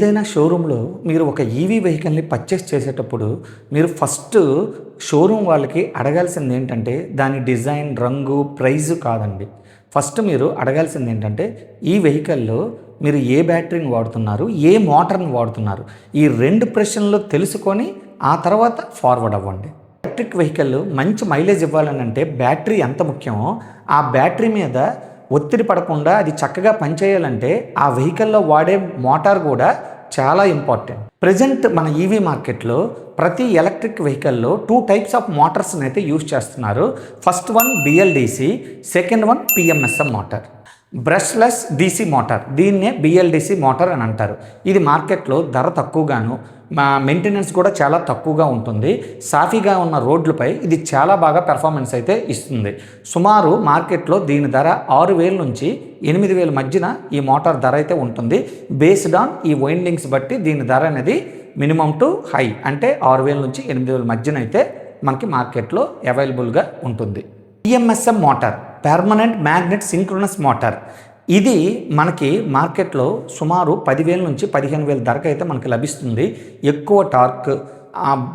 ఏదైనా షోరూంలో మీరు ఒక ఈవీ వెహికల్ని పర్చేస్ చేసేటప్పుడు మీరు ఫస్ట్ షోరూమ్ వాళ్ళకి అడగాల్సింది ఏంటంటే దాని డిజైన్, రంగు, ప్రైస్ కాదండి. ఫస్ట్ మీరు అడగాల్సింది ఏంటంటే ఈ వెహికల్లో మీరు ఏ బ్యాటరీని వాడుతున్నారు, ఏ మోటార్ని వాడుతున్నారు, ఈ 2 ప్రశ్నలు తెలుసుకొని ఆ తర్వాత ఫార్వర్డ్ అవ్వండి. ఎలక్ట్రిక్ వెహికల్ మంచి మైలేజ్ ఇవ్వాలని అంటే బ్యాటరీ ఎంత ముఖ్యమో ఆ బ్యాటరీ మీద ఒత్తిడి పడకుండా అది చక్కగా పనిచేయాలంటే ఆ వెహికల్లో వాడే మోటార్ కూడా చాలా ఇంపార్టెంట్. ప్రజెంట్ మన ఈవీ మార్కెట్లో ప్రతి ఎలక్ట్రిక్ వెహికల్లో 2 టైప్స్ ఆఫ్ మోటార్స్ని అయితే యూజ్ చేస్తున్నారు. First one BLDC, second one PMSM motor. Brushless DC motor, దీన్నే బిఎల్డిసి మోటార్ అని అంటారు. ఇది మార్కెట్లో ధర తక్కువగాను, మెయింటెనెన్స్ కూడా చాలా తక్కువగా ఉంటుంది. సాఫీగా ఉన్న రోడ్లపై ఇది చాలా బాగా పెర్ఫార్మెన్స్ అయితే ఇస్తుంది. సుమారు మార్కెట్లో దీని ధర 6,000 నుంచి 8,000 మధ్యన ఈ మోటార్ ధర అయితే ఉంటుంది. బేస్డ్ ఆన్ ఈ వైండింగ్స్ బట్టి దీని ధర అనేది మినిమం టు హై అంటే 6,000 నుంచి 8,000 మధ్యన అయితే మనకి మార్కెట్లో అవైలబుల్గా ఉంటుంది. PMSM motor, permanent magnet synchronous motor. ఇది మనకి మార్కెట్లో సుమారు 10,000 నుంచి 15,000 ధరకు అయితే మనకి లభిస్తుంది. ఎక్కువ టార్క్,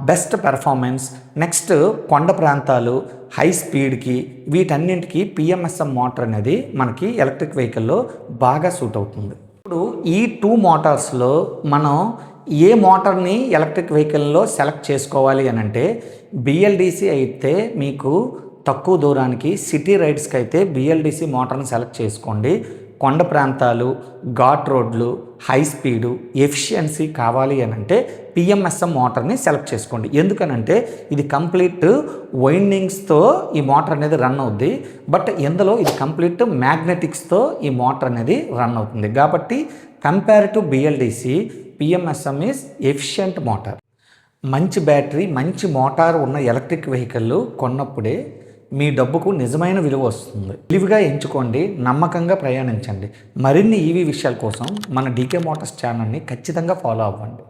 బెస్ట్ పెర్ఫార్మెన్స్, నెక్స్ట్ కొండ ప్రాంతాలు, హై స్పీడ్కి, వీటన్నింటికి పిఎంఎస్ఎం మోటార్ అనేది మనకి ఎలక్ట్రిక్ వెహికల్లో బాగా సూట్ అవుతుంది. ఇప్పుడు ఈ 2 మోటార్స్లో మనం ఏ మోటార్ని ఎలక్ట్రిక్ వెహికల్లో సెలెక్ట్ చేసుకోవాలి అని అంటే బిఎల్డిసి అయితే మీకు తక్కువ దూరానికి సిటీ రైడ్స్కి అయితే బిఎల్డిసి మోటార్ని సెలెక్ట్ చేసుకోండి. కొండ ప్రాంతాలు, ఘాట్ రోడ్లు, హై స్పీడు, ఎఫిషియన్సీ కావాలి అని అంటే పిఎంఎస్ఎం మోటార్ని సెలెక్ట్ చేసుకోండి. ఎందుకనంటే ఇది కంప్లీట్ వైండింగ్స్తో ఈ మోటార్ అనేది రన్ అవుద్ది. బట్ ఇందులో ఇది కంప్లీట్ మ్యాగ్నెటిక్స్తో ఈ మోటార్ అనేది రన్ అవుతుంది. కాబట్టి compare to BLDC PMSM is efficient motor. మంచి బ్యాటరీ, మంచి మోటార్ ఉన్న ఎలక్ట్రిక్ వెహికల్ కొన్నప్పుడే మీ డబ్బుకు నిజమైన విలువ వస్తుంది. తెలివిగా ఎంచుకోండి, నమ్మకంగా ప్రయాణించండి. మరిన్ని ఈవీ విషయాల కోసం మన డీకే మోటార్స్ ఛానల్ని ఖచ్చితంగా ఫాలో అవ్వండి.